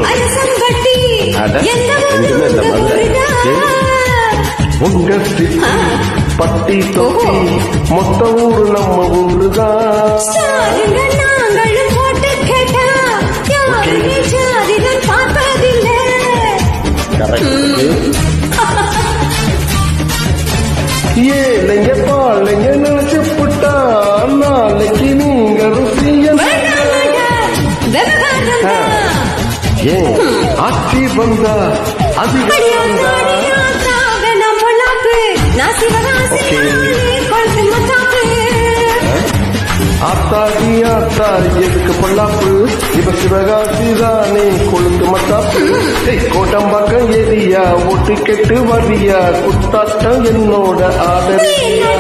அரசம்பட்டி உங்க பட்டி தொட்டி மொத்த ஊரு நம்ம ஊருதான். நாங்களும் போட்டு கேட்டா யாருமே ஜாதிதான் பார்த்ததில்லை. ஏழைங்க பாலைங்க நினைச்சு புட்டா நாளைக்கு நீங்க ருசிய ஏன் ஆட்சி வந்தா அது ஆத்தாடி ஆத்தா எதுக்கு பொல்லாப்பு இவ சிவகாசி தானே கொழுந்து மத்தாப்பு. கோட்டம்பாக்கம் ஏரியா ஒட்டு கெட்டு வரியா குத்தாட்டம் என்னோட ஆதரியா.